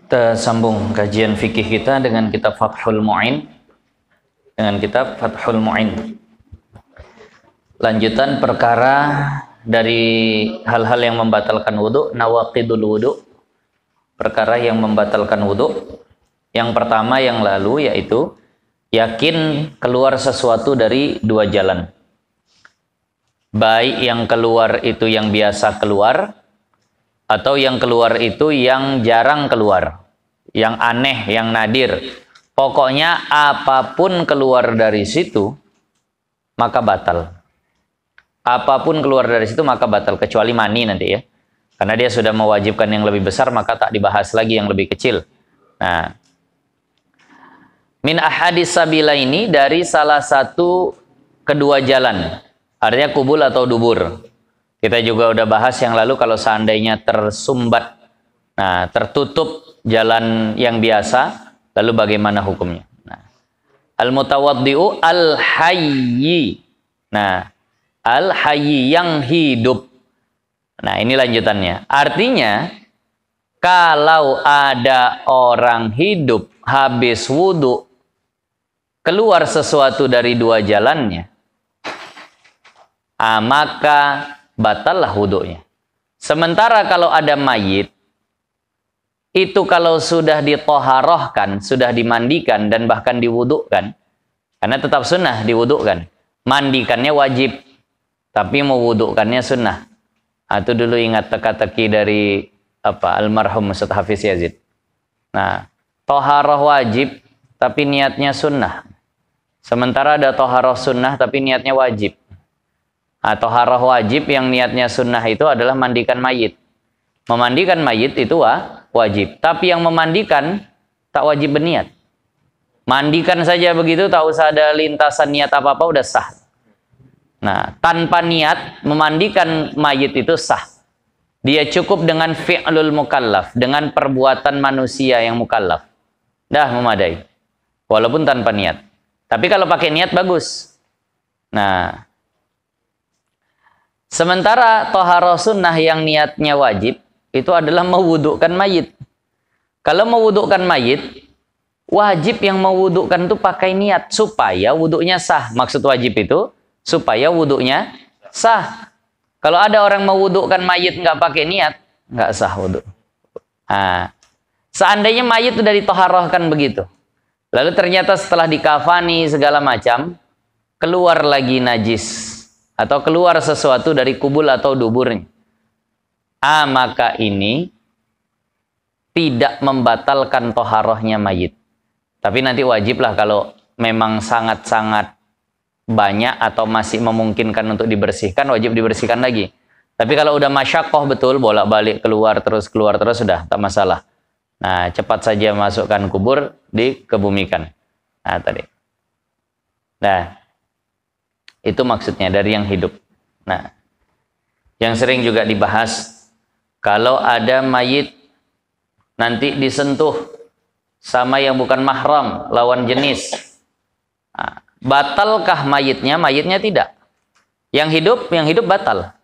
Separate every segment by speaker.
Speaker 1: Kita sambung kajian fikih kita dengan kitab Fathul Mu'in. Lanjutan perkara dari hal-hal yang membatalkan wudu, nawaqidul wudu. Perkara yang membatalkan wudu. Yang pertama yang lalu yaitu yakin keluar sesuatu dari dua jalan. Baik yang keluar itu yang biasa keluar, atau yang keluar itu yang jarang keluar, yang aneh, yang nadir. Pokoknya apapun keluar dari situ maka batal. Apapun keluar dari situ maka batal, kecuali mani nanti ya. Karena dia sudah mewajibkan yang lebih besar, maka tak dibahas lagi yang lebih kecil. Nah, min ahadis sabila ini dari salah satu kedua jalan. Artinya kubul atau dubur. Kita juga udah bahas yang lalu kalau seandainya tersumbat, nah tertutup jalan yang biasa, lalu bagaimana hukumnya? Nah, al-mutawaddi'u al-hayyi. Nah, al-hayyi yang hidup. Nah, ini lanjutannya. Artinya, kalau ada orang hidup habis wudu, keluar sesuatu dari dua jalannya, maka batallah wudunya. Sementara kalau ada mayit, itu kalau sudah ditoharohkan, sudah dimandikan dan bahkan diwudukan, karena tetap sunnah diwudukan, mandikannya wajib, tapi mewudukannya sunnah. Itu dulu ingat teka-teki dari almarhum Ustaz Hafiz Yazid. Nah, toharoh wajib tapi niatnya sunnah. Sementara ada toharoh sunnah tapi niatnya wajib. Toharoh wajib yang niatnya sunnah itu adalah mandikan mayit. Memandikan mayit itu wajib. Tapi yang memandikan tak wajib berniat. Mandikan saja begitu, tak usah ada lintasan niat apa-apa, udah sah. Nah, tanpa niat memandikan mayit itu sah. Dia cukup dengan fi'lul mukallaf, dengan perbuatan manusia yang mukallaf. Dah memadai. Walaupun tanpa niat. Tapi kalau pakai niat bagus. Nah, sementara toharoh sunnah yang niatnya wajib, itu adalah mewudukkan mayit. Kalau mewudukkan mayit, wajib yang mewudukkan itu pakai niat, supaya wuduknya sah. Maksud wajib itu, supaya wuduknya sah. Kalau ada orang mewudukkan mayit nggak pakai niat, nggak sah wuduk. Seandainya mayit sudah ditoharohkan begitu, lalu ternyata setelah dikafani segala macam, keluar lagi najis, atau keluar sesuatu dari kubul atau duburnya, maka ini tidak membatalkan toharohnya mayit. Tapi nanti wajiblah kalau memang sangat-sangat banyak atau masih memungkinkan untuk dibersihkan, wajib dibersihkan lagi. Tapi kalau udah masyakoh betul, bolak-balik keluar terus sudah tak masalah. Nah, cepat saja masukkan kubur, dikebumikan. Nah, tadi. Nah, itu maksudnya dari yang hidup. Nah, yang sering juga dibahas, kalau ada mayit nanti disentuh sama yang bukan mahram, lawan jenis, batalkah mayitnya? Mayitnya tidak. Yang hidup batal.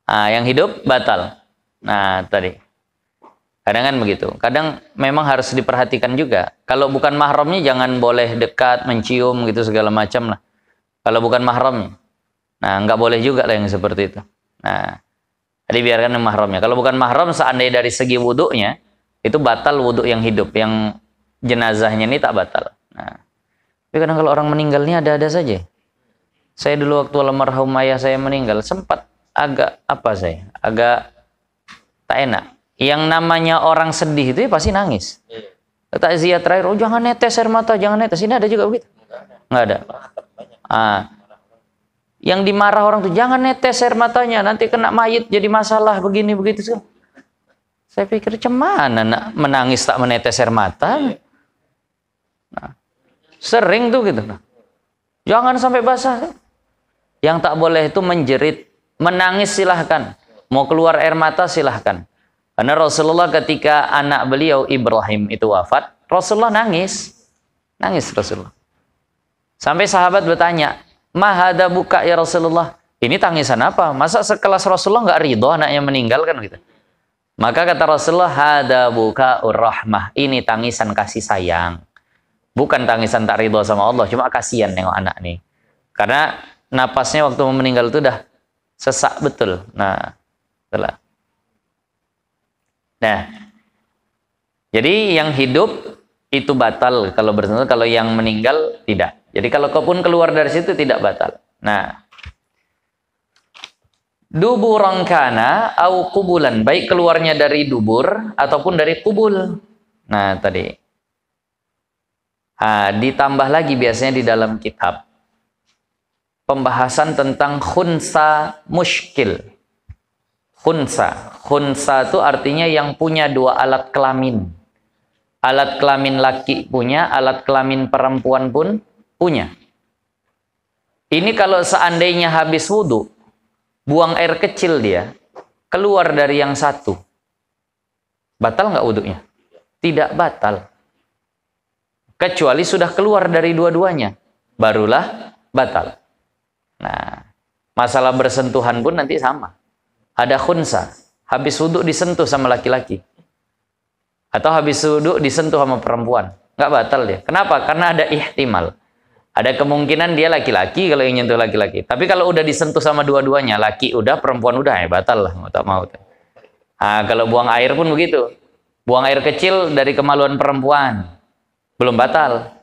Speaker 1: Yang hidup batal. Nah, tadi. Kadang kan begitu. Kadang memang harus diperhatikan juga. Kalau bukan mahramnya jangan boleh dekat, mencium gitu segala macam lah. Kalau bukan mahramnya. Nah, nggak boleh juga lah yang seperti itu. Nah, jadi biarkan yang mahramnya. Kalau bukan mahram, seandainya dari segi wuduknya, itu batal wuduk yang hidup. Yang jenazahnya ini tak batal. Nah, tapi kadang kalau orang meninggalnya ada-ada saja. Saya dulu waktu almarhum ayah saya meninggal, sempat agak tak enak. Yang namanya orang sedih itu ya pasti nangis. Takziah terakhir, jangan netes air mata, jangan netes. Ini ada juga begitu? Nggak ada. Yang dimarah orang tuh, jangan netes air matanya, nanti kena mayit jadi masalah begini begitu. Saya pikir cemana nak menangis tak menetes air mata. Nah, sering tuh gitu. Jangan sampai basah. Yang tak boleh itu menjerit, menangis silahkan. Mau keluar air mata silahkan. Karena Rasulullah ketika anak beliau Ibrahim itu wafat, Rasulullah nangis. Nangis Rasulullah. Sampai sahabat bertanya, "Mahada buka ya Rasulullah?" Ini tangisan apa? Masa sekelas Rasulullah nggak ridho anaknya meninggal kan gitu. Maka kata Rasulullah, hada bukaur rahmah. Ini tangisan kasih sayang. Bukan tangisan tak ridho sama Allah, cuma kasihan nengok anak nih. Karena napasnya waktu mau meninggal itu udah sesak betul. Nah, itulah. Nah, jadi yang hidup itu batal kalau bersentuhan, kalau yang meninggal tidak. Jadi kalau kau pun keluar dari situ tidak batal. Nah, duburan kana au kubulan, baik keluarnya dari dubur ataupun dari kubul. Nah, tadi. Ditambah lagi biasanya di dalam kitab pembahasan tentang khunsa muskil. Khunsa itu artinya yang punya dua alat kelamin. Alat kelamin laki punya, alat kelamin perempuan pun punya. Ini kalau seandainya habis wudhu, buang air kecil dia, keluar dari yang satu, batal nggak wudhunya? Tidak batal. Kecuali sudah keluar dari dua-duanya, barulah batal. Nah, masalah bersentuhan pun nanti sama. Ada khunsa, habis wudhu disentuh sama laki-laki. Atau habis wudhu disentuh sama perempuan. Nggak batal dia. Kenapa? Karena ada ihtimal. Ada kemungkinan dia laki-laki kalau yang nyentuh laki-laki. Tapi kalau udah disentuh sama dua-duanya, laki udah, perempuan udah, ya batal lah. Tak mau. Nah, kalau buang air pun begitu. Buang air kecil dari kemaluan perempuan. Belum batal.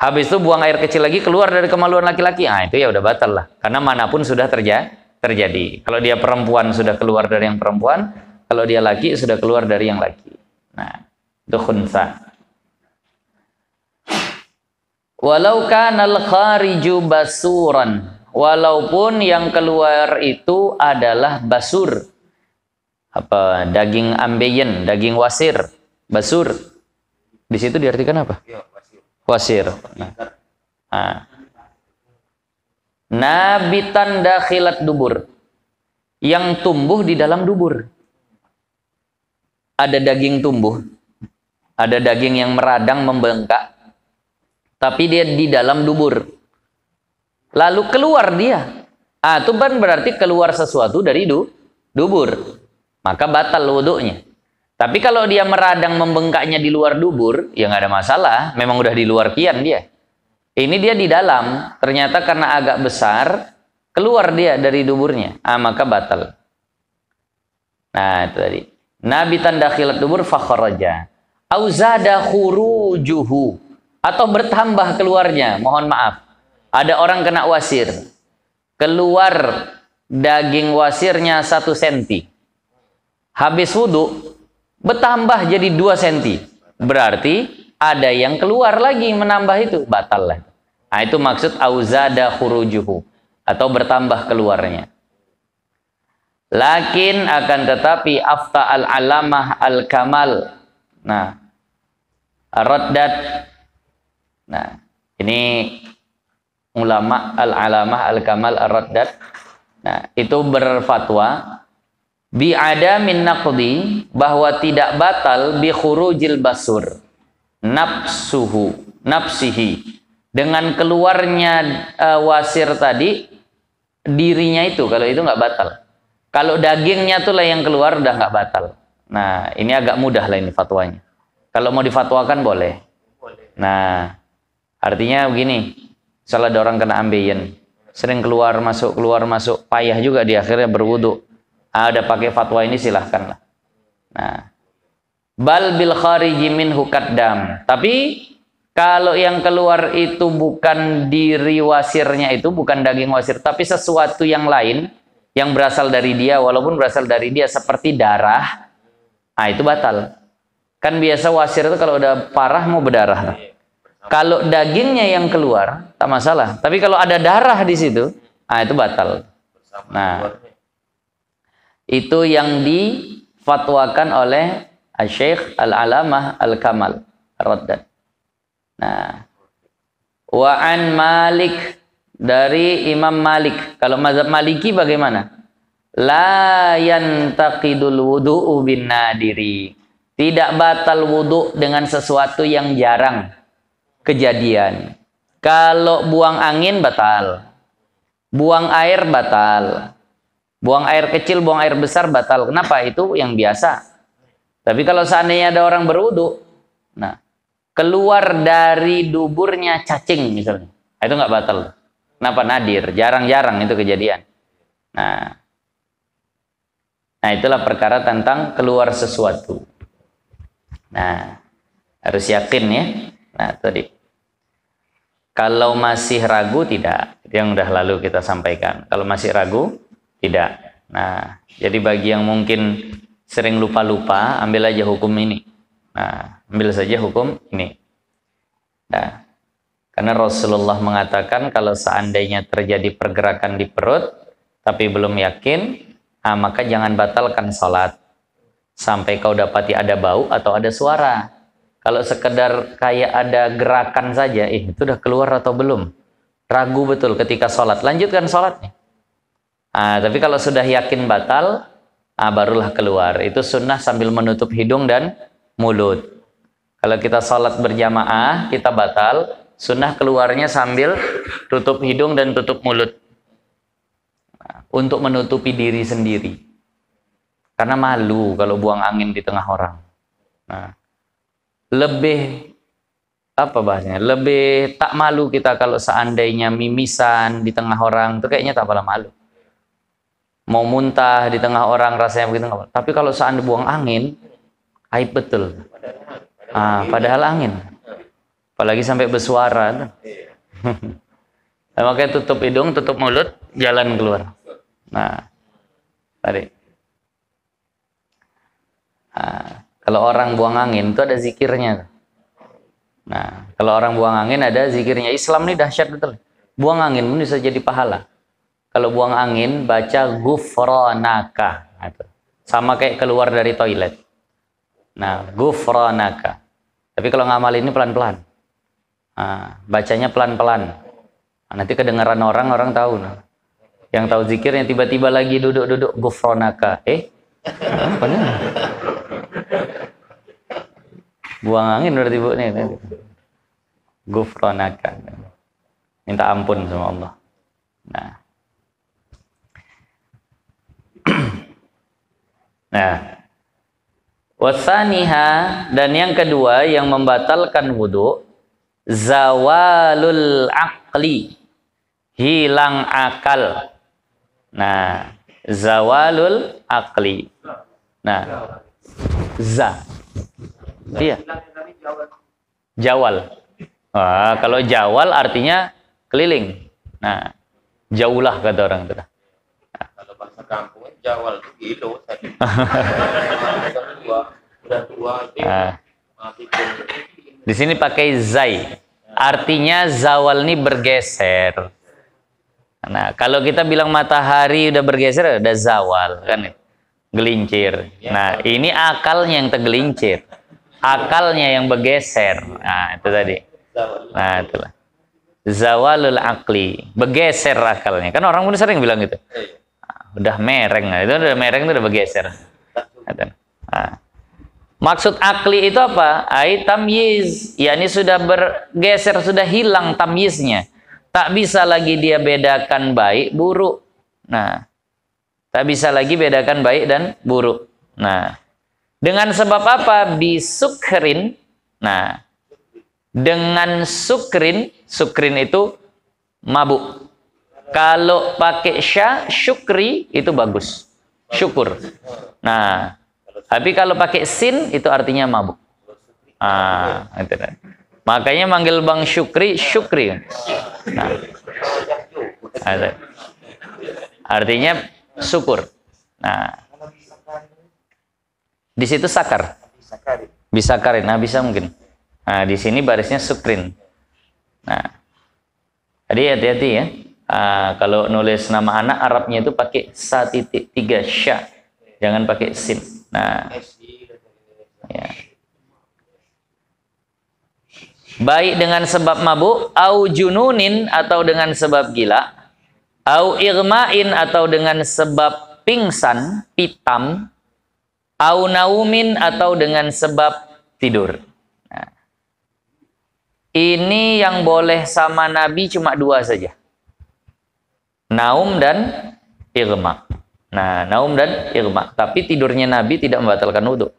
Speaker 1: Habis itu buang air kecil lagi keluar dari kemaluan laki-laki. Nah, itu ya udah batal lah. Karena manapun sudah terjadi. Kalau dia perempuan sudah keluar dari yang perempuan, kalau dia laki sudah keluar dari yang laki. Nah, itu khunsa. Walau kanal khariju basuran, walaupun yang keluar itu adalah basur. Apa? Daging ambeien, daging wasir, basur. Di situ diartikan apa? Wasir. Nah. Nabitan dakhilat dubur. Yang tumbuh di dalam dubur. Ada daging tumbuh. Ada daging yang meradang membengkak. Tapi dia di dalam dubur. Lalu keluar dia. Itu kan berarti keluar sesuatu dari dubur. Maka batal wudhunya. Tapi kalau dia meradang membengkaknya di luar dubur, ya nggak ada masalah. Memang udah di luar kian dia. Ini dia di dalam. Ternyata karena agak besar, keluar dia dari duburnya. Maka batal. Nah, itu tadi. Nabitan dakhilat dubur fakharaja. Auzada khurujuhu. Atau bertambah keluarnya. Mohon maaf. Ada orang kena wasir. Keluar daging wasirnya 1 cm. Habis wudhu, bertambah jadi 2 cm. Berarti ada yang keluar lagi menambah itu. Batal lah. Nah, itu maksud auzada khurujuhu. Atau bertambah keluarnya. Lakin akan tetapi afta al-alamah al-kamal. Nah, raddat. Nah, ini ulama al-alamah al-kamal ar-raddat. Nah, itu berfatwa bi'ada min naqdi, bahwa tidak batal bi khurujil basur nafsihi, dengan keluarnya wasir tadi dirinya itu, kalau itu nggak batal. Kalau dagingnya tuh lah yang keluar udah nggak batal. Nah, ini agak mudah lah ini fatwanya. Kalau mau difatwakan boleh. Nah, artinya begini, misalnya ada orang kena ambeien, sering keluar masuk, payah juga di akhirnya berwudu. Ada pakai fatwa ini silahkan lah. Nah, bal bil khariji minhu kaddam. Tapi kalau yang keluar itu bukan diri wasirnya, itu bukan daging wasir, tapi sesuatu yang lain yang berasal dari dia, walaupun berasal dari dia seperti darah, itu batal. Kan biasa wasir itu kalau udah parah mau berdarah. Kalau dagingnya yang keluar, tak masalah. Tapi kalau ada darah di situ, itu batal. Nah, itu yang difatwakan oleh Syekh Al-Alamah Al-Kamal Ar-Raddat. Nah, wa an Malik, dari Imam Malik. Kalau mazhab Maliki bagaimana? La yantaqidul wudu'u bin nadiri. Tidak batal wudu dengan sesuatu yang jarang kejadian. Kalau buang angin batal. Buang air batal. Buang air kecil, buang air besar batal. Kenapa? Itu yang biasa. Tapi kalau seandainya ada orang berwudu, nah keluar dari duburnya cacing misalnya, itu nggak batal. Kenapa? Nadir, jarang-jarang itu kejadian. Nah, itulah perkara tentang keluar sesuatu. Nah, harus yakin ya. Nah, tadi. Kalau masih ragu, tidak. Yang udah lalu kita sampaikan. Kalau masih ragu, tidak. Nah, jadi bagi yang mungkin sering lupa-lupa, ambil aja hukum ini. Nah, ambil saja hukum ini. Nah, karena Rasulullah mengatakan kalau seandainya terjadi pergerakan di perut, tapi belum yakin, maka jangan batalkan sholat. Sampai kau dapati ada bau atau ada suara. Kalau sekedar kayak ada gerakan saja, itu udah keluar atau belum? Ragu betul ketika sholat, lanjutkan sholatnya. Tapi kalau sudah yakin batal, barulah keluar. Itu sunnah sambil menutup hidung dan mulut. Kalau kita sholat berjamaah, kita batal, sunnah keluarnya sambil tutup hidung dan tutup mulut. Untuk menutupi diri sendiri. Karena malu kalau buang angin di tengah orang. Nah, lebih apa bahasanya? Lebih tak malu kita kalau seandainya mimisan di tengah orang, itu kayaknya tak apalah malu. Mau muntah di tengah orang rasanya begitu nggak apa. Tapi kalau seandainya buang angin, aib betul. Padahal angin. Apalagi sampai bersuara. Nah, makanya tutup hidung, tutup mulut, jalan keluar. Nah, tadi. Kalau orang buang angin itu ada zikirnya. Nah, kalau orang buang angin ada zikirnya. Islam ini dahsyat betul. Buang angin pun bisa jadi pahala. Kalau buang angin baca ghufranaka. Sama kayak keluar dari toilet. Nah, ghufranaka. Tapi kalau ngamal ini pelan-pelan. Bacanya pelan-pelan. Nanti kedengaran orang tahu. Yang tahu zikirnya tiba-tiba lagi duduk-duduk ghufranaka. Apa nih? Buang angin berarti bu nih. Ghufranaka. Minta ampun sama Allah. Nah. Nah. Wasaniha, dan yang kedua yang membatalkan wudu, zawalul aqli, hilang akal. Nah, zawalul aqli. Nah, iya. Jawal. Kalau jawal artinya keliling. Nah, jauhlah kata orang itu.
Speaker 2: Kalau bahasa kampung jawal itu gitu. Udah tua
Speaker 1: di sini pakai zai. Artinya zawal ini bergeser. Nah, kalau kita bilang matahari udah bergeser, udah zawal kan? Gelincir. Nah, ini akalnya yang tergelincir. Akalnya yang bergeser. Nah, itu tadi. Nah, itulah. Zawalul aqli. Bergeser akalnya. Kan orang pun sering bilang gitu. Udah mereng. Itu udah mereng, itu udah bergeser. Nah. Maksud akli itu apa? Ai tamyiz. Yani sudah bergeser, sudah hilang tamyiznya. Tak bisa lagi dia bedakan baik, buruk. Nah, tak bisa lagi bedakan baik dan buruk. Nah, dengan sebab apa? Bisukrin. Nah, dengan sukrin itu mabuk. Kalau pakai syukri itu bagus. Syukur. Nah, tapi kalau pakai sin itu artinya mabuk. Itu. Makanya manggil Bang Syukri. Nah, artinya syukur. Nah, di situ sakar. Bisa karin. Nah, bisa mungkin. Nah, di sini barisnya sukrin. Nah, jadi hati-hati ya. Kalau nulis nama anak Arabnya itu pakai sa.3 sya. Jangan pakai sin. Nah, ya. Baik dengan sebab mabuk, au jununin atau dengan sebab gila, au irmain atau dengan sebab pingsan, pitam, au naumin atau dengan sebab tidur. Nah, ini yang boleh sama Nabi cuma dua saja. Naum dan irma. Nah, naum dan irma. Tapi tidurnya Nabi tidak membatalkan wudu.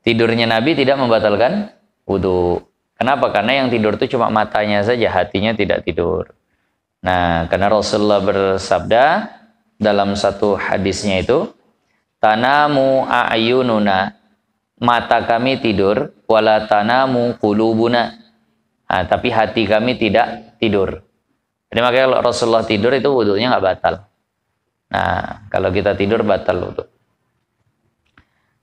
Speaker 1: Tidurnya Nabi tidak membatalkan wudu. Kenapa? Karena yang tidur itu cuma matanya saja, hatinya tidak tidur. Nah, karena Rasulullah bersabda dalam satu hadisnya itu, tanamu a'yununa, mata kami tidur, wala tanamu qulubuna. Nah, tapi hati kami tidak tidur. Jadi makanya kalau Rasulullah tidur itu wudunya nggak batal. Nah, kalau kita tidur batal wudu.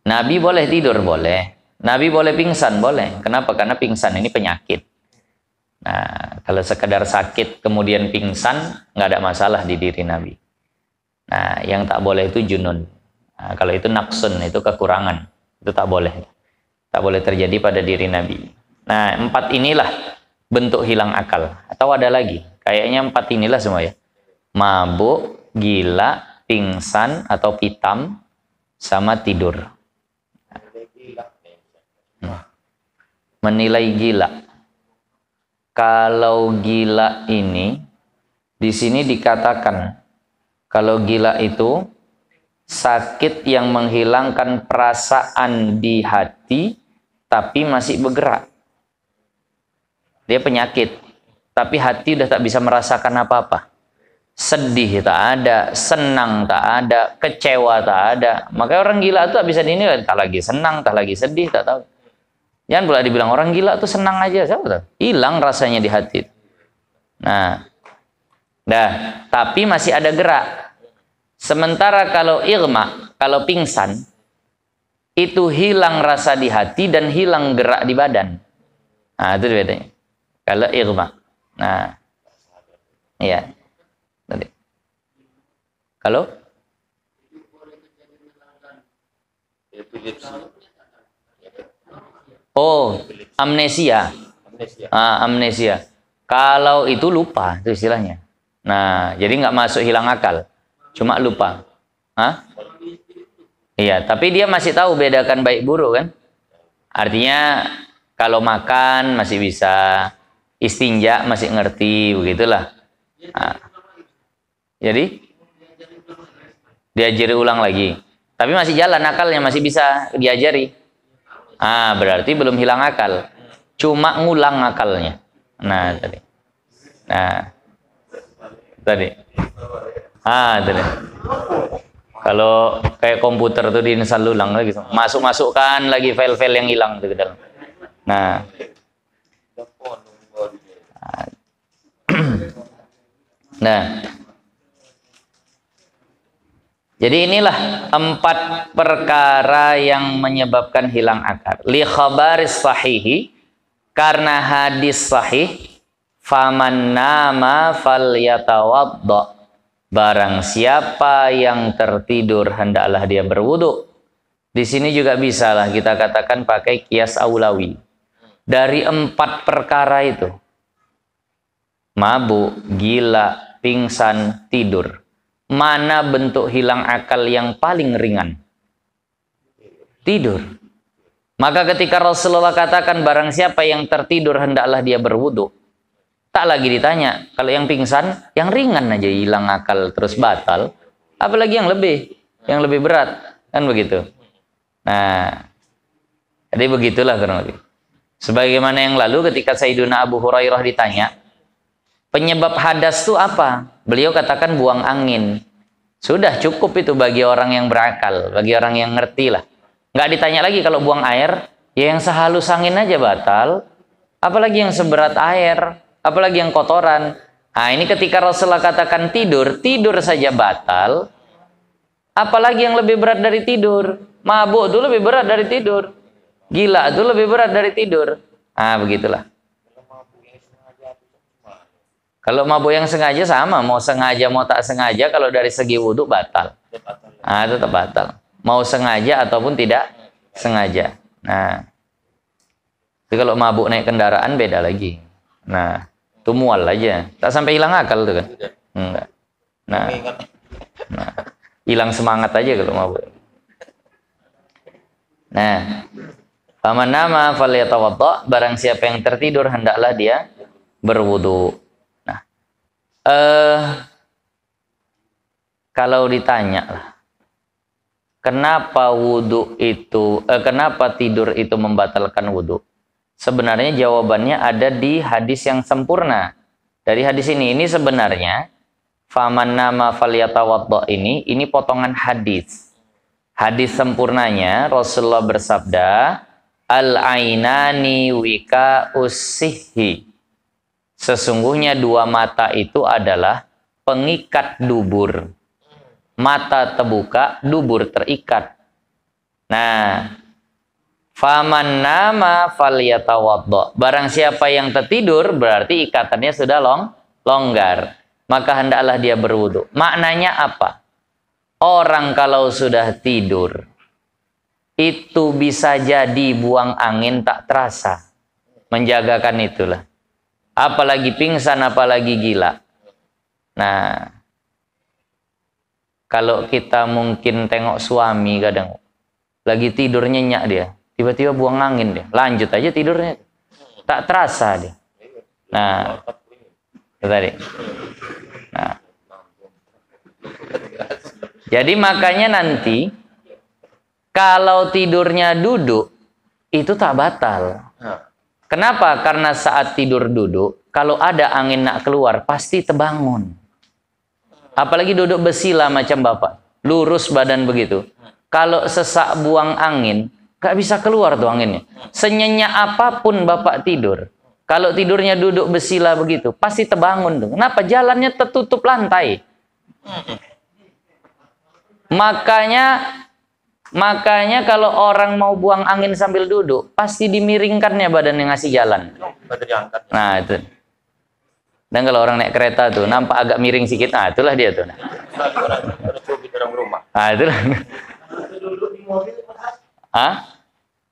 Speaker 1: Nabi boleh tidur, boleh. Nabi boleh pingsan, boleh. Kenapa? Karena pingsan ini penyakit. Nah, kalau sekadar sakit kemudian pingsan, nggak ada masalah di diri Nabi. Nah, yang tak boleh itu junun. Nah, kalau itu naqsun, itu kekurangan. Itu tak boleh. Tak boleh terjadi pada diri Nabi. Nah, 4 inilah bentuk hilang akal. Atau ada lagi? Kayaknya 4 inilah semua ya. Mabuk, gila, pingsan atau pitam, sama tidur. Menilai gila. Kalau gila ini di sini dikatakan kalau gila itu sakit yang menghilangkan perasaan di hati tapi masih bergerak. Dia penyakit, tapi hati udah tak bisa merasakan apa-apa. Sedih tak ada, senang tak ada, kecewa tak ada. Makanya orang gila itu tak bisa dinilai, tak lagi senang, tak lagi sedih, tak tahu. Jangan pula dibilang orang gila tuh senang aja, siapa tahu? Hilang rasanya di hati. Nah, tapi masih ada gerak. Sementara kalau irma, kalau pingsan, itu hilang rasa di hati dan hilang gerak di badan. Nah, itu bedanya. Kalau irma. Nah, iya. Tadi. Kalau? Oh, amnesia. Amnesia. Kalau itu lupa, itu istilahnya. Nah, jadi nggak masuk hilang akal, cuma lupa. Hah? Iya, tapi dia masih tahu bedakan baik buruk kan? Artinya kalau makan masih bisa, istinja masih ngerti, begitulah. Nah, jadi diajari ulang lagi, tapi masih jalan akalnya, masih bisa diajari. Berarti belum hilang akal, cuma ngulang akalnya. Nah, tadi. Tadi. Kalau kayak komputer tuh diinstal ulang lagi, masukkan lagi file-file yang hilang itu ke dalam. Nah. Nah. Jadi inilah 4 perkara yang menyebabkan hilang akal. Li khabaris sahihi, karena hadis sahih, faman nama falyatawadda. Barang siapa yang tertidur hendaklah dia berwudu. Di sini juga bisa lah kita katakan pakai kias aulawi. Dari 4 perkara itu, mabuk, gila, pingsan, tidur, mana bentuk hilang akal yang paling ringan? Tidur. Maka ketika Rasulullah katakan barang siapa yang tertidur hendaklah dia berwudu, tak lagi ditanya. Kalau yang pingsan, yang ringan aja hilang akal terus batal, apalagi yang lebih berat, kan begitu. Nah, jadi begitulah kurang lebih. Sebagaimana yang lalu ketika Sayyiduna Abu Hurairah ditanya, penyebab hadas itu apa? Beliau katakan buang angin. Sudah cukup itu bagi orang yang berakal, bagi orang yang ngerti lah. Nggak ditanya lagi kalau buang air, ya yang sehalus angin aja batal. Apalagi yang seberat air, apalagi yang kotoran. Nah ini ketika Rasulullah katakan tidur, tidur saja batal. Apalagi yang lebih berat dari tidur. Mabuk itu lebih berat dari tidur. Gila itu lebih berat dari tidur. Nah begitulah. Kalau mabuk yang sengaja sama, mau sengaja mau tak sengaja, kalau dari segi wudhu batal. Tetap batal. Mau sengaja ataupun tidak sengaja. Nah, tapi kalau mabuk naik kendaraan beda lagi. Nah, itu mual aja. Tak sampai hilang akal tuh kan? Enggak. Nah, hilang semangat aja kalau mabuk. Nah, faman nama falyatawadda, barang siapa yang tertidur hendaklah dia berwudu. Kalau ditanya lah, kenapa kenapa tidur itu membatalkan wudhu? Sebenarnya jawabannya ada di hadis yang sempurna. Dari hadis ini sebenarnya faman nama falyatawaddo ini potongan hadis. Hadis sempurnanya Rasulullah bersabda, al-ainani wika usihi. Sesungguhnya dua mata itu adalah pengikat dubur. Mata terbuka, dubur terikat. Nah, faman nama falyatawaddo. Barang siapa yang tertidur berarti ikatannya sudah longgar. Maka hendaklah dia berwudu. Maknanya apa? Orang kalau sudah tidur itu bisa jadi buang angin tak terasa. Menjagakan itulah. Apalagi pingsan, apalagi gila. Nah, kalau kita mungkin tengok suami kadang lagi tidur nyenyak dia, tiba-tiba buang angin dia, lanjut aja tidurnya, tak terasa dia. Nah, itu tadi. Nah, jadi makanya nanti kalau tidurnya duduk itu tak batal. Kenapa? Karena saat tidur duduk, kalau ada angin nak keluar pasti terbangun. Apalagi duduk bersila macam bapak, lurus badan begitu. Kalau sesak buang angin, gak bisa keluar tuh anginnya. Senyenyak apapun bapak tidur, kalau tidurnya duduk bersila begitu, pasti terbangun tuh. Kenapa? Jalannya tertutup lantai. Makanya kalau orang mau buang angin sambil duduk, pasti dimiringkannya badan yang ngasih jalan. Nah itu. Dan kalau orang naik kereta tuh nampak agak miring sedikit, nah itulah dia tuh. Nah itulah.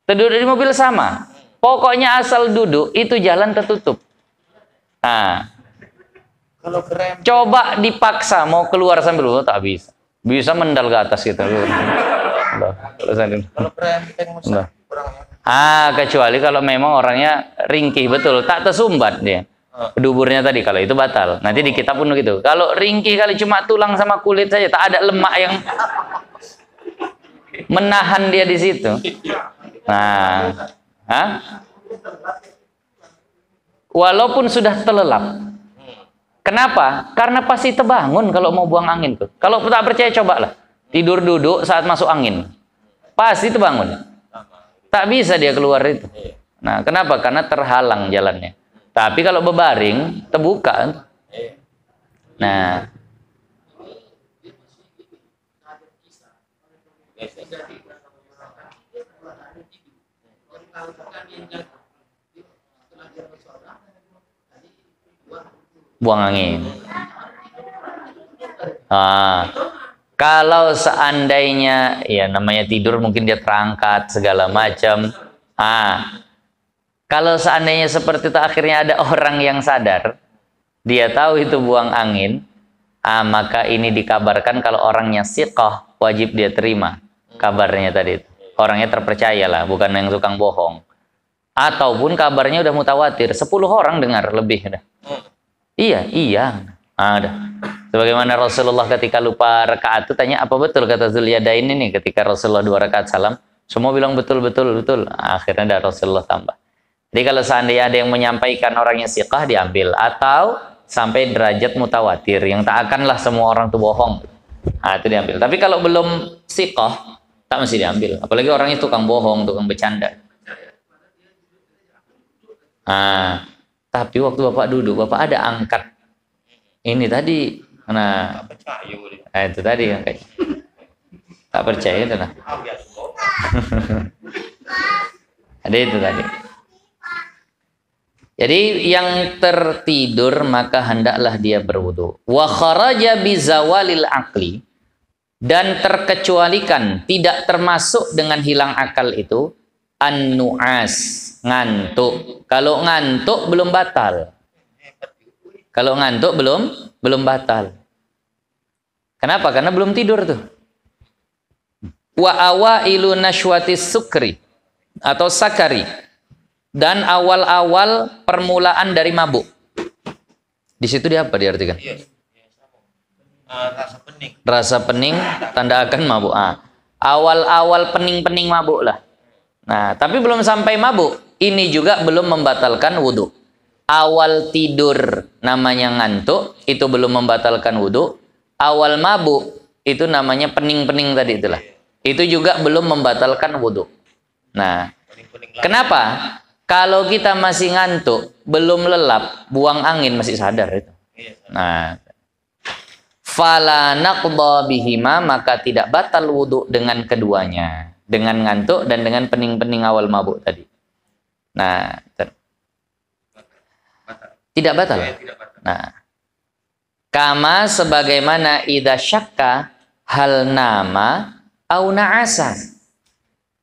Speaker 1: Duduk di mobil sama. Pokoknya asal duduk itu jalan tertutup. Nah, coba dipaksa mau keluar sambil duduk tak bisa. Bisa mendal ke atas gitu. Kecuali kalau memang orangnya ringkih betul, tak tersumbat dia. Duburnya tadi kalau itu batal. Nanti di kitab pun begitu. Kalau ringkih kali cuma tulang sama kulit saja, tak ada lemak yang menahan dia di situ. Nah, walaupun sudah terlelap. Kenapa? Karena pasti terbangun kalau mau buang angin tuh. Kalau tak percaya cobalah. Tidur duduk saat masuk angin. Pasti terbangun. Tak bisa dia keluar itu. Nah, kenapa? Karena terhalang jalannya. Tapi kalau berbaring, terbuka. Nah. Buang angin. Kalau seandainya ya namanya tidur mungkin dia terangkat segala macam. Kalau seandainya seperti itu akhirnya ada orang yang sadar, dia tahu itu buang angin, maka ini dikabarkan kalau orangnya siqah wajib dia terima kabarnya tadi. Orangnya terpercaya lah, bukan yang tukang bohong. Ataupun kabarnya udah mutawatir, 10 orang dengar lebih dah. Iya. Ada. Sebagaimana Rasulullah ketika lupa rakaat itu tanya apa betul kata Zulyadain ini ketika Rasulullah 2 rakaat salam, semua bilang betul. Akhirnya ada Rasulullah tambah. Jadi kalau seandainya ada yang menyampaikan orangnya siqah diambil atau sampai derajat mutawatir yang tak akanlah semua orang itu bohong. Itu diambil. Tapi kalau belum siqah tak mesti diambil. Apalagi orangnya tukang bohong, tukang bercanda. Tapi waktu Bapak duduk, Bapak ada angkat ini tadi, nah, itu tadi yang kayak tak percaya itu nah. Ada itu tadi. Jadi yang tertidur maka hendaklah dia berwudu. Wa kharaja bizawalil aqli, dan terkecualikan tidak termasuk dengan hilang akal itu an-nu'as, ngantuk. Kalau ngantuk belum batal. Kalau ngantuk belum batal. Kenapa? Karena belum tidur tuh. Wa awailu nashwatis sukri atau sakari, dan awal-awal permulaan dari mabuk. Di situ dia apa diartikan?
Speaker 2: Rasa pening.
Speaker 1: Rasa pening tanda akan mabuk. Awal-awal pening-pening mabuk lah. Nah, tapi belum sampai mabuk. Ini juga belum membatalkan wudhu. Awal tidur namanya ngantuk, itu belum membatalkan wudhu. Awal mabuk, itu namanya pening-pening tadi itulah. Itu juga belum membatalkan wudhu. Nah, kenapa? Kalau kita masih ngantuk, belum lelap, buang angin masih sadar itu. Nah, fala naqdha bihima, maka tidak batal wudhu dengan keduanya, dengan ngantuk dan dengan pening-pening awal mabuk tadi. Nah, tidak batal. Nah, kama sebagaimana idza syakka hal nama au na'asa.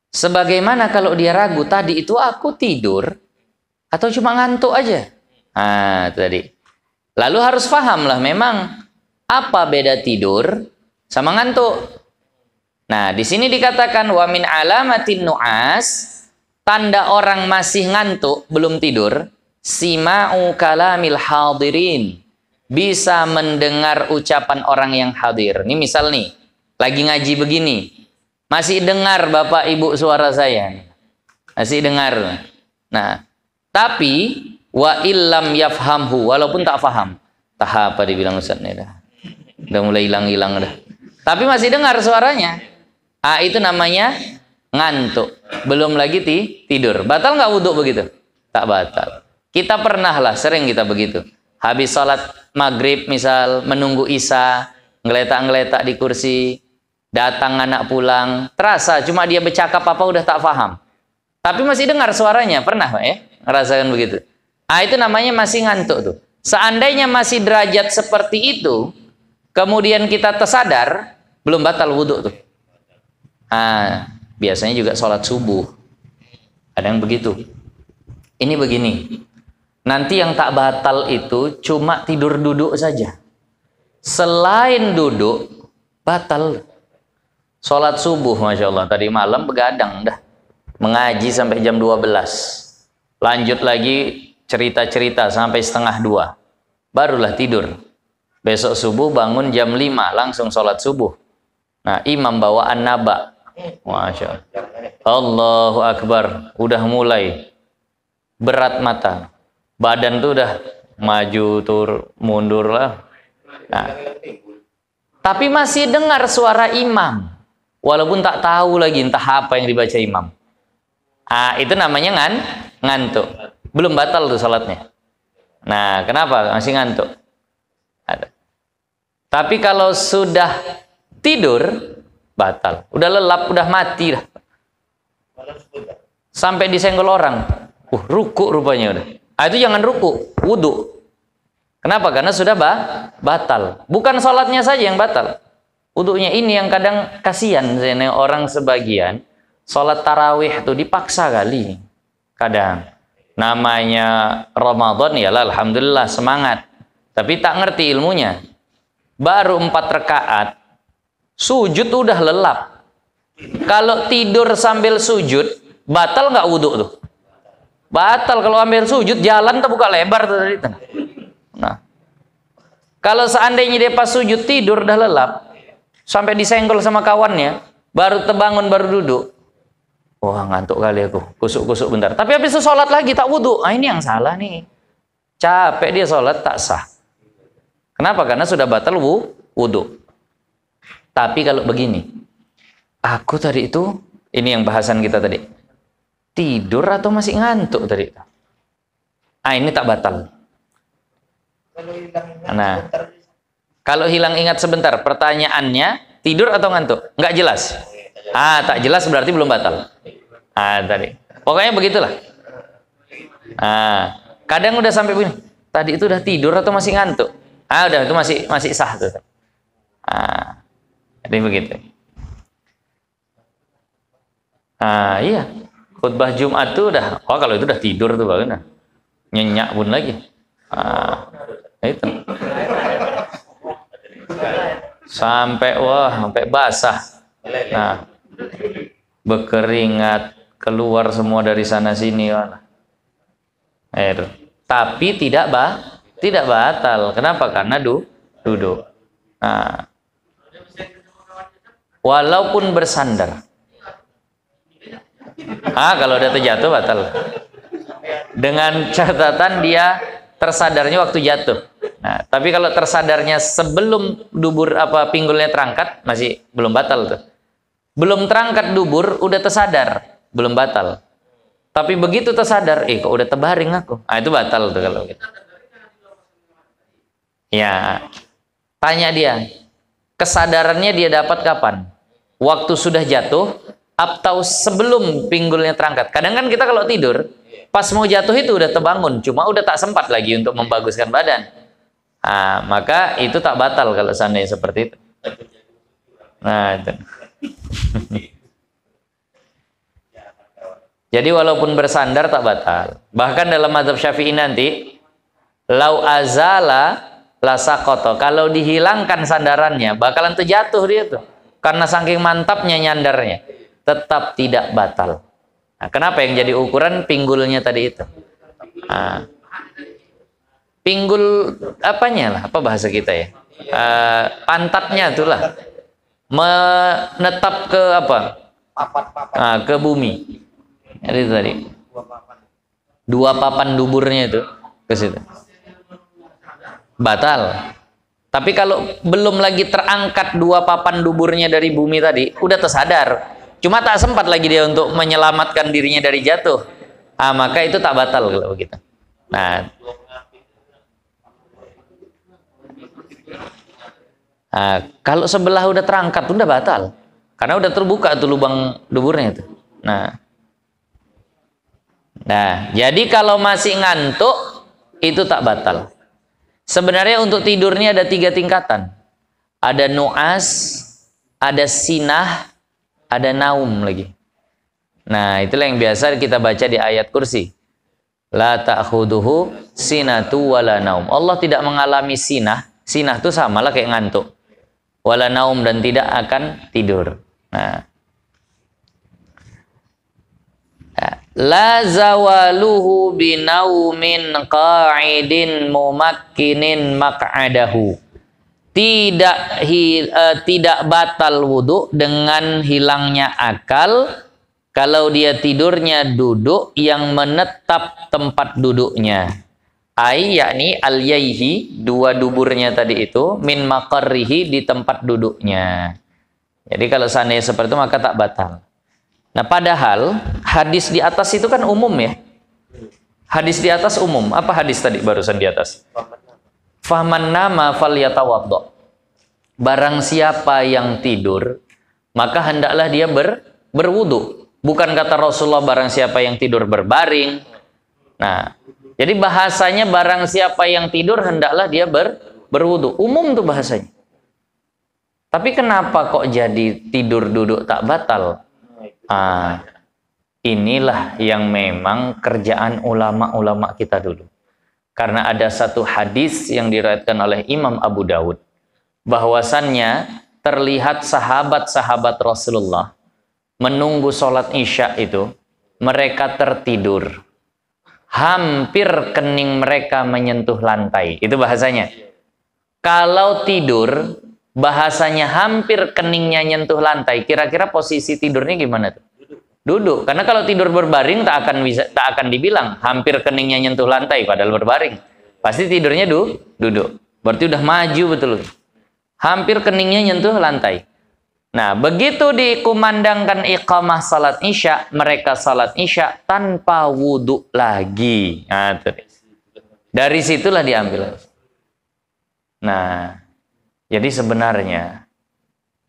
Speaker 1: Sebagaimana kalau dia ragu tadi itu aku tidur atau cuma ngantuk aja. Nah, tadi. Lalu harus paham lah memang apa beda tidur sama ngantuk. Nah, di sini dikatakan wa min alamatin nu'as, tanda orang masih ngantuk, belum tidur, sima'u kalamil hadirin, bisa mendengar ucapan orang yang hadir. Ini misal nih, lagi ngaji begini, masih dengar Bapak Ibu suara saya. Masih dengar. Nah, tapi wa illam yafhamhu, walaupun tak faham. Tak apa dibilang Ustaz nih dah. Udah mulai hilang-hilang dah. Tapi masih dengar suaranya. Ah, itu namanya ngantuk. Belum lagi tidur. Batal nggak wudhu begitu? Tak batal. Kita pernah lah, sering kita begitu. Habis sholat maghrib misal, menunggu isya, ngeletak-ngeletak di kursi, datang anak pulang, terasa cuma dia bercakap apa udah tak paham. Tapi masih dengar suaranya, pernah Pak ya? Ngerasakan begitu. Ah, itu namanya masih ngantuk tuh. Seandainya masih derajat seperti itu, kemudian kita tersadar, belum batal wudhu tuh. Ah, biasanya juga sholat subuh. Ada yang begitu. Ini begini. Nanti yang tak batal itu cuma tidur duduk saja. Selain duduk, batal. Sholat subuh, Masya Allah. Tadi malam begadang dah. Mengaji sampai jam 12. Lanjut lagi cerita-cerita sampai setengah 2. Barulah tidur. Besok subuh bangun jam 5. Langsung sholat subuh. Nah, imam bawaan naba. Masya Allah. Allahu Akbar. Udah mulai. Berat mata. Badan tuh udah maju tur mundur lah. Nah, tapi masih dengar suara imam, walaupun tak tahu lagi entah apa yang dibaca imam. Ah, itu namanya ngantuk. Belum batal tuh salatnya. Nah, kenapa masih ngantuk? Ada. Tapi kalau sudah tidur batal. Udah lelap, udah mati dah. Sampai disenggol orang. Ruku rupanya udah. Ah, itu jangan ruku, wudhu. Kenapa? Karena sudah batal. Bukan sholatnya saja yang batal. Wudhunya ini yang kadang kasihan. Orang sebagian sholat tarawih itu dipaksa kali. Kadang. Namanya Ramadan ya lah, alhamdulillah semangat. Tapi tak ngerti ilmunya. Baru 4 rakaat, sujud udah lelap. Kalau tidur sambil sujud, batal nggak wudhu tuh? Batal. Kalau ambil sujud, jalan terbuka lebar tuh tadi. Nah, kalau seandainya dia pas sujud tidur dah lelap, sampai disenggol sama kawannya, baru terbangun, baru duduk. Wah, ngantuk kali aku, kusuk-kusuk bentar. Tapi habis itu sholat lagi, tak wudhu. Ah, ini yang salah nih. Capek dia sholat, tak sah. Kenapa? Karena sudah batal wudhu. Tapi kalau begini, aku tadi itu, ini yang bahasan kita tadi. Tidur atau masih ngantuk tadi? Ah, ini tak batal. Nah, kalau hilang ingat sebentar, pertanyaannya tidur atau ngantuk? Nggak jelas. Ah, tak jelas berarti belum batal. Ah, tadi. Pokoknya begitulah. Ah, kadang udah sampai begini. Tadi itu udah tidur atau masih ngantuk? Ah, udah itu masih sah tuh. Ah, jadi begitu. Ah, iya. Khutbah Jumat tuh udah, kalau itu udah tidur tuh bagaimana? Nyenyak pun lagi. Ah, itu. Sampai basah. Nah, berkeringat, keluar semua dari sana sini. Tapi tidak batal. Kenapa? Karena duduk. Nah. walaupun bersandar. Kalau udah terjatuh batal. Dengan catatan dia tersadarnya waktu jatuh. Nah, tapi kalau tersadarnya sebelum pinggulnya terangkat, masih belum batal tuh. Belum terangkat dubur, udah tersadar, belum batal. Tapi begitu tersadar, kok udah terbaring aku. Itu batal tuh kalau gitu. Ya, tanya dia, kesadarannya dia dapat kapan? Waktu sudah jatuh atau sebelum pinggulnya terangkat? Kadang kan kita kalau tidur, pas mau jatuh itu udah terbangun, cuma udah tak sempat lagi untuk membaguskan badan. Maka itu tak batal kalau seandainya seperti itu. Nah, itu. Jadi walaupun bersandar tak batal. Bahkan dalam mazhab Syafi'i nanti, lau azala lasaqata, kalau dihilangkan sandarannya bakalan terjatuh dia tuh. Karena saking mantapnya nyandarnya, tetap tidak batal. Nah, kenapa yang jadi ukuran pinggulnya tadi itu? Pinggul apanya lah, apa bahasa kita ya? Pantatnya itulah. Menetap ke apa? Ke bumi. Jadi tadi. Dua papan duburnya itu ke situ. Batal. Tapi kalau belum lagi terangkat dua papan duburnya dari bumi tadi, udah tersadar. Cuma tak sempat lagi dia untuk menyelamatkan dirinya dari jatuh. Maka itu tak batal kalau begitu. Nah, kalau sebelah udah terangkat udah batal. Karena udah terbuka tuh lubang duburnya itu. Nah, jadi kalau masih ngantuk itu tak batal. Sebenarnya untuk tidurnya ada 3 tingkatan. Ada nu'as, ada sinah, ada naum lagi. Nah, itulah yang biasa kita baca di ayat kursi. La ta'khuduhu sinatu wala naum. Allah tidak mengalami sinah. Sinah itu samalah kayak ngantuk. Wala naum, dan tidak akan tidur. La zawaluhu binaumin qa'idin mumakkinin maq'adahu. Tidak batal wudu dengan hilangnya akal kalau dia tidurnya duduk yang menetap tempat duduknya. Yakni al-yaihi, 2 duburnya tadi itu, min maqarrihi, di tempat duduknya. Jadi kalau seandainya seperti itu maka tak batal. Nah, padahal hadis di atas itu kan umum ya. Hadis di atas umum. Apa hadis tadi barusan di atas? Faman nama falyatawaddo. Barang siapa yang tidur, maka hendaklah dia berwudu. Bukan kata Rasulullah barang siapa yang tidur berbaring. Nah, jadi bahasanya barang siapa yang tidur hendaklah dia berwudu. Umum tuh bahasanya. Tapi kenapa kok jadi tidur duduk tak batal? Inilah yang memang kerjaan ulama-ulama kita dulu. Karena ada satu hadis yang diriwayatkan oleh Imam Abu Dawud, bahwasannya terlihat sahabat-sahabat Rasulullah menunggu sholat Isya itu, mereka tertidur. Hampir kening mereka menyentuh lantai. Itu bahasanya. Kalau tidur, bahasanya hampir keningnya nyentuh lantai. Kira-kira posisi tidurnya gimana tuh? Duduk. Karena kalau tidur berbaring tak akan dibilang hampir keningnya nyentuh lantai padahal berbaring. Pasti tidurnya duduk. Berarti udah maju betul. Hampir keningnya nyentuh lantai. Nah, begitu dikumandangkan iqamah salat Isya, mereka salat Isya tanpa wudu lagi. Nah, dari situlah diambil. Nah, jadi sebenarnya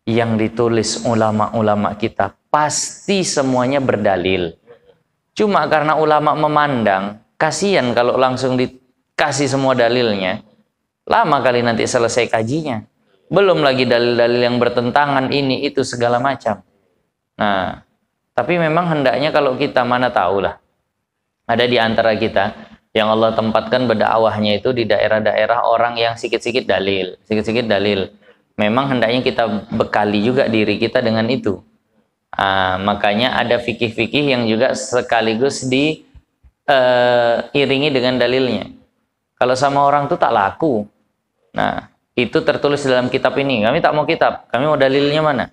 Speaker 1: yang ditulis ulama-ulama kita pasti semuanya berdalil. Cuma karena ulama memandang, kasihan kalau langsung dikasih semua dalilnya. Lama kali nanti selesai kajinya. Belum lagi dalil-dalil yang bertentangan ini, itu, segala macam. Nah, tapi memang hendaknya kalau kita, mana tahulah, ada di antara kita yang Allah tempatkan berdakwahnya itu di daerah-daerah orang yang sikit-sikit dalil. Memang hendaknya kita bekali juga diri kita dengan itu. Makanya ada fikih-fikih yang juga sekaligus diiringi dengan dalilnya. Kalau sama orang itu tak laku. Nah, itu tertulis dalam kitab ini. Kami tak mau kitab. Kami mau dalilnya mana?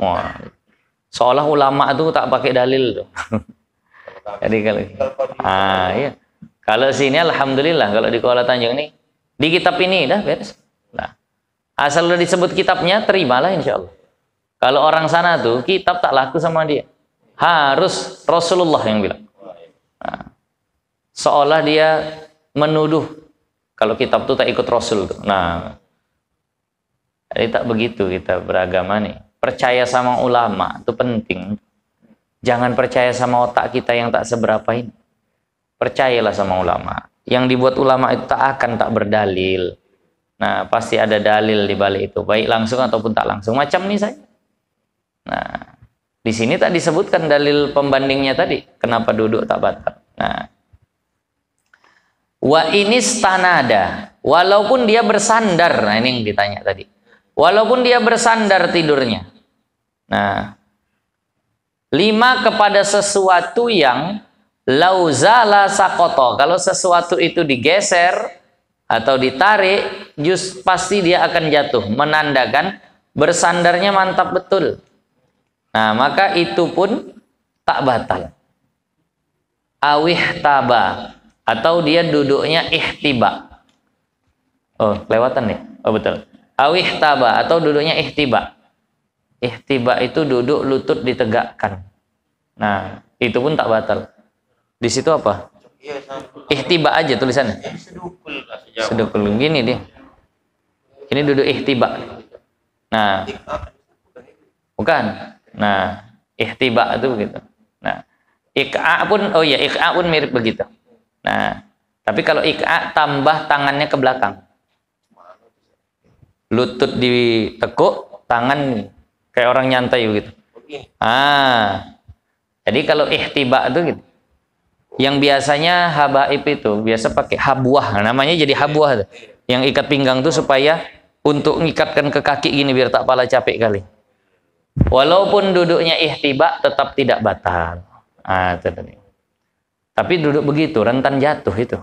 Speaker 1: Wah, seolah ulama itu tak pakai dalil tuh. Jadi kalau iya. Kalau sini alhamdulillah, kalau di Kuala Tanjung nih di kitab ini dah beres. Nah, asal udah disebut kitabnya terimalah insya Allah. Kalau orang sana tuh kitab tak laku sama dia. Harus Rasulullah yang bilang. Nah, seolah dia menuduh kalau kitab itu tak ikut Rasul tuh. Nah, jadi tak begitu kita beragama nih. Percaya sama ulama itu penting. Jangan percaya sama otak kita yang tak seberapa ini. Percayalah sama ulama. Yang dibuat ulama itu tak akan tak berdalil. Nah, pasti ada dalil di balik itu, baik langsung ataupun tak langsung. Macam ini saja. Nah, di sini tak disebutkan dalil pembandingnya tadi. Kenapa duduk tak batal? Nah, wa inistanada, walaupun dia bersandar. Nah, ini yang ditanya tadi. Walaupun dia bersandar tidurnya. Nah, 5 kepada sesuatu yang lauzala sakoto. Kalau sesuatu itu digeser atau ditarik, pasti dia akan jatuh. Menandakan bersandarnya mantap betul. Nah, maka itu pun tak batal. Awih taba, atau dia duduknya ihtiba. Oh, kelewatan nih. Oh, betul. Awih taba, atau duduknya ihtiba. Ihtiba itu duduk lutut ditegakkan. Nah, itu pun tak batal. Di situ apa? Ihtiba aja tulisannya. Sedukul gini dia. Ini duduk ihtiba. Nah, bukan. Nah, ihtiba itu begitu. Nah, ik'a pun, oh iya, ik'a pun mirip begitu. Nah, tapi kalau ik'a tambah tangannya ke belakang. Lutut ditekuk, tangan kayak orang nyantai begitu. Jadi kalau ihtiba itu gitu. Yang biasanya habaib itu biasa pakai habwah, namanya jadi habwah tuh. Yang ikat pinggang tuh supaya untuk ngikatkan ke kaki gini biar tak pala capek kali. Walaupun duduknya ihtiba tetap tidak batal. Itu tadi. Tapi duduk begitu rentan jatuh itu.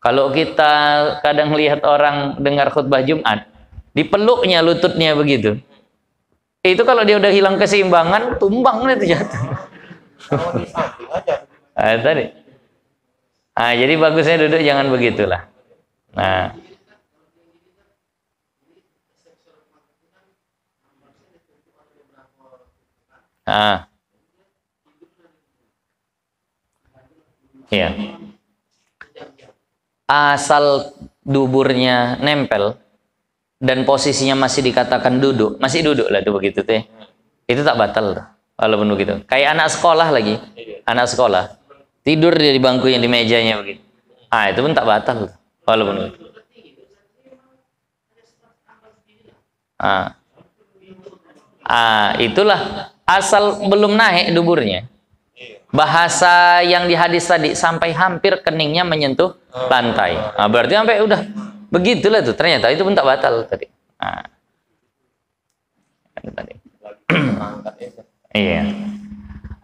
Speaker 1: Kalau kita kadang lihat orang dengar khutbah Jumat, dipeluknya lututnya begitu. Itu kalau dia udah hilang keseimbangan, tumbang itu jatuh. Tadi. Jadi bagusnya duduk jangan begitulah. Nah. Iya. Asal duburnya nempel dan posisinya masih dikatakan duduk, masih duduk lah tuh begitu tuh. Itu tak batal tuh. Walaupun begitu. Kayak anak sekolah lagi. Anak sekolah. Tidur dia di bangkunya, di mejanya begitu. Itu pun tak batal. Walaupun begitu. Itulah asal belum naik duburnya. Bahasa yang di hadis tadi sampai hampir keningnya menyentuh lantai. Berarti sampai udah begitulah tuh. Ternyata itu pun tak batal tadi. Iya.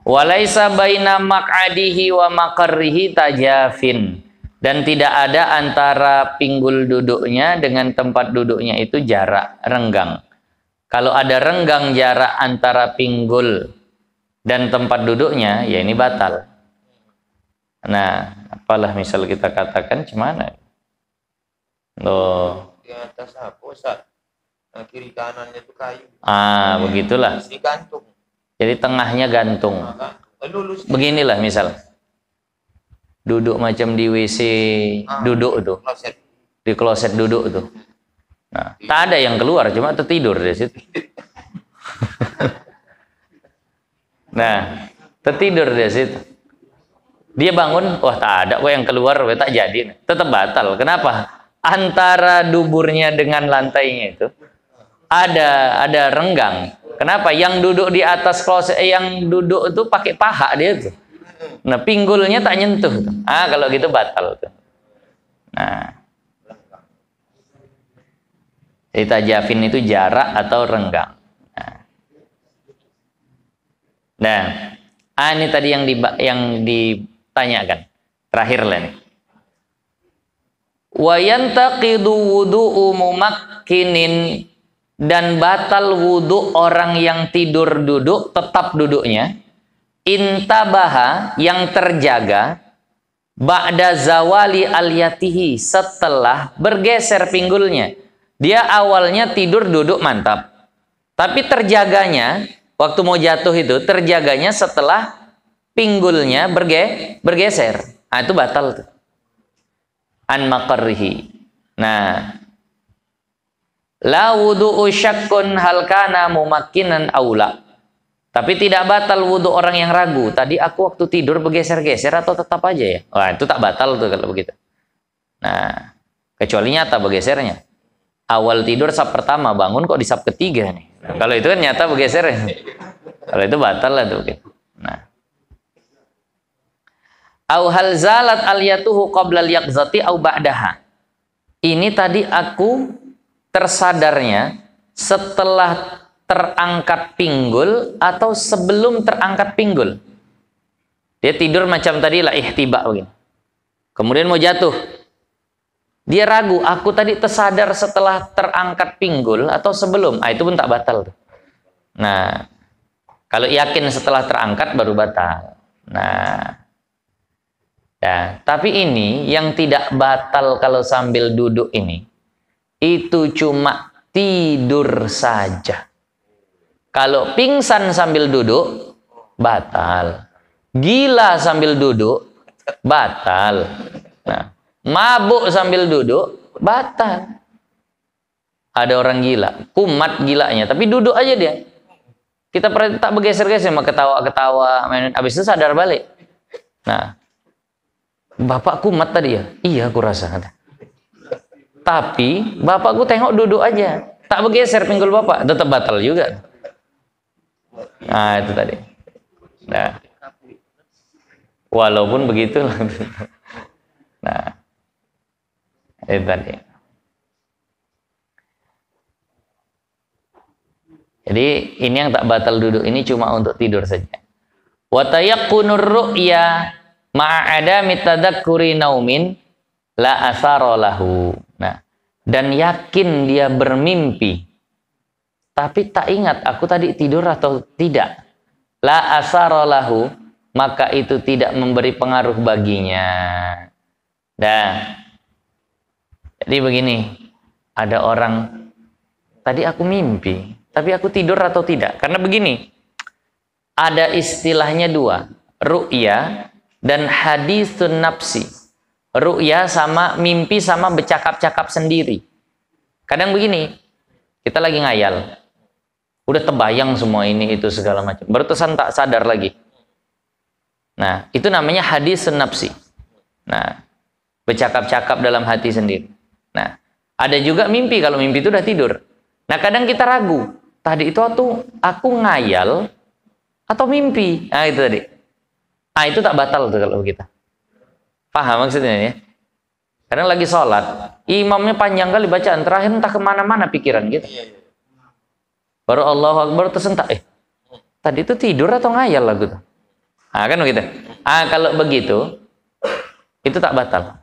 Speaker 1: Walaisa baina maq'adihi wa maqarrihi tajafin, dan tidak ada antara pinggul duduknya dengan tempat duduknya itu jarak renggang. Kalau ada renggang jarak antara pinggul dan tempat duduknya, ya ini batal. Nah, apalah misal kita katakan gimana? Loh.
Speaker 2: Di atas apa, Ustaz? Nah, kiri kanannya itu kayu.
Speaker 1: Begitulah.
Speaker 2: Digantung.
Speaker 1: Jadi tengahnya gantung. Beginilah misal. Duduk macam di WC duduk tuh. Di kloset duduk tuh. Nah, tak ada yang keluar, cuma tertidur di situ. Nah, tertidur di situ. Dia bangun, wah tak ada kok yang keluar, tak jadi. Tetap batal. Kenapa? Antara duburnya dengan lantainya itu ada renggang. Kenapa? Yang duduk di atas kloset, yang duduk itu pakai paha dia tuh. Nah, pinggulnya tak nyentuh tuh. Kalau gitu batal tuh. Nah, jadi tajafin itu jarak atau renggang. Nah, ini tadi yang ditanyakan. Terakhir lah nih. Wa yantaqidu wudu'u mumakkinin dan batal wudhu orang yang tidur duduk tetap duduknya, intabaha yang terjaga, ba'da zawali aliyatihi setelah bergeser pinggulnya. Dia awalnya tidur duduk mantap, tapi terjaganya waktu mau jatuh itu terjaganya setelah pinggulnya bergeser. Nah, itu batal tuh. An maqarrihi. Nah, la wudu'u syakkun hal kana mumakkinan aula. Tapi tidak batal wudhu orang yang ragu. Tadi aku waktu tidur bergeser-geser atau tetap aja ya? Wah, itu tak batal tuh kalau begitu. Nah, kecuali nyata bergesernya. Awal tidur sap pertama, bangun kok di sap ketiga nih. Nah, kalau itu kan nyata bergeser ya. Kalau itu batal lah tuh gitu. Nah. Au hal zalat aliyatuhu qabla al-yaqzati au ba'daha. Ini tadi aku tersadarnya setelah terangkat pinggul atau sebelum terangkat pinggul. Dia tidur macam tadi lah ihtiba begini. Kemudian mau jatuh. Dia ragu, aku tadi tersadar setelah terangkat pinggul atau sebelum. Ah, itu pun tak batal. Nah, kalau yakin setelah terangkat baru batal. Nah, ya, tapi ini yang tidak batal kalau sambil duduk ini, itu cuma tidur saja. Kalau pingsan sambil duduk, batal. Gila sambil duduk, batal. Nah, mabuk sambil duduk, batal. Ada orang gila, kumat gilanya, tapi duduk aja dia. Kita tak bergeser-geser, mau ketawa-ketawa, habis itu sadar balik. Nah, bapak kumat tadi ya? Iya, aku rasa. Tapi bapakku tengok duduk aja, tak bergeser pinggul bapak, tetap batal juga. Nah, itu tadi. Nah, walaupun begitu. Nah, itu tadi. Jadi ini yang tak batal duduk ini cuma untuk tidur saja. Wa tayaqunur ru'ya ma'adami tadakkuri naumin la asara lahu. Nah, dan yakin dia bermimpi tapi tak ingat aku tadi tidur atau tidak. La asara lahu, maka itu tidak memberi pengaruh baginya. Nah, jadi begini, ada orang tadi aku mimpi, tapi aku tidur atau tidak? Karena begini, ada istilahnya dua, ru'ya dan hadisun nafsi. Ru'ya sama mimpi sama bercakap-cakap sendiri. Kadang begini, kita lagi ngayal, udah terbayang semua ini itu segala macam, baru terus tak sadar lagi. Nah, itu namanya hadisun nafsi. Nah, bercakap-cakap dalam hati sendiri. Nah, ada juga mimpi, kalau mimpi itu udah tidur. Nah, kadang kita ragu, tadi itu aku ngayal atau mimpi. Nah, itu tadi. Ah, itu tak batal tuh kalau kita. Paham maksudnya ya? Kadang lagi sholat, imamnya panjang kali bacaan, terakhir entah kemana-mana pikiran gitu. Baru Allahu Akbar tersentak, tadi itu tidur atau ngayal lagu tuh? Ah, kan begitu. Ah, kalau begitu, itu tak batal.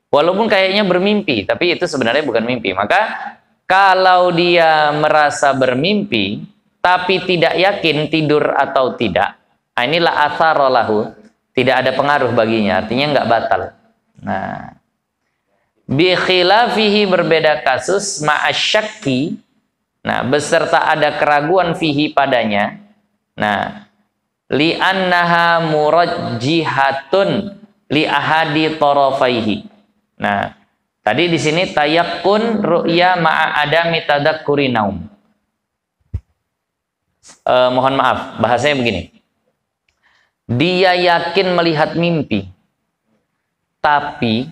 Speaker 1: Walaupun kayaknya bermimpi, tapi itu sebenarnya bukan mimpi. Maka kalau dia merasa bermimpi, tapi tidak yakin tidur atau tidak, inilah athara lahu, tidak ada pengaruh baginya, artinya nggak batal. Nah, bi khilafihi berbeda kasus ma'asyakki, nah beserta ada keraguan fihi padanya. Nah, li'annaha murajjihatun li ahadi tarafaihi. Nah, tadi di sini tayakkun ru'ya ma'a adami tadakkuri naum. Mohon maaf, bahasanya begini. Dia yakin melihat mimpi, tapi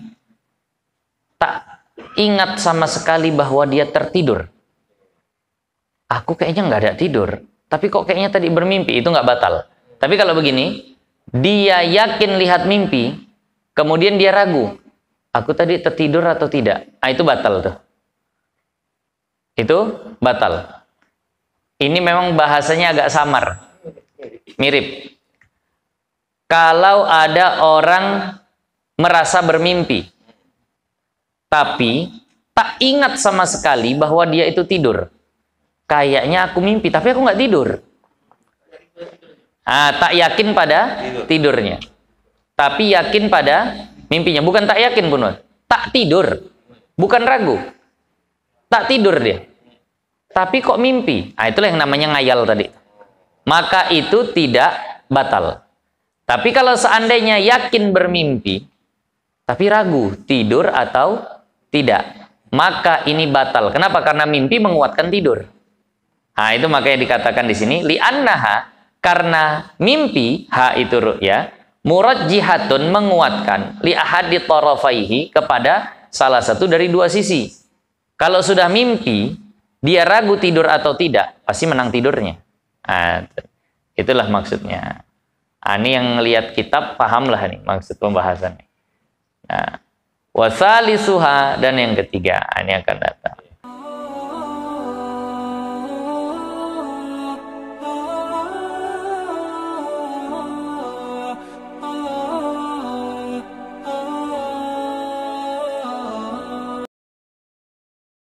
Speaker 1: tak ingat sama sekali bahwa dia tertidur. Aku kayaknya nggak ada tidur, tapi kok kayaknya tadi bermimpi, itu nggak batal. Tapi kalau begini, dia yakin lihat mimpi, kemudian dia ragu, aku tadi tertidur atau tidak? Ah, itu batal tuh. Itu batal. Ini memang bahasanya agak samar, mirip. Kalau ada orang merasa bermimpi, tapi tak ingat sama sekali bahwa dia itu tidur. kayaknya aku mimpi, tapi aku nggak tidur. Tak yakin pada tidurnya. Tapi yakin pada mimpinya. Bukan tak yakin, pun. Tak tidur. Bukan ragu. Tak tidur dia. Tapi kok mimpi? Itulah yang namanya ngayal tadi. Maka itu tidak batal. Tapi kalau seandainya yakin bermimpi, tapi ragu tidur atau tidak, maka ini batal. Kenapa? Karena mimpi menguatkan tidur. Itu makanya dikatakan di sini li'annaha, karena mimpi itu ru'ya murajjihatun, menguatkan li ahadi tarafaihi, kepada salah satu dari dua sisi. Kalau sudah mimpi dia ragu tidur atau tidak, pasti menang tidurnya. Itulah maksudnya. Ini yang lihat kitab pahamlah nih maksud pembahasannya. Wasalisuha, dan yang ketiga ini akan datang.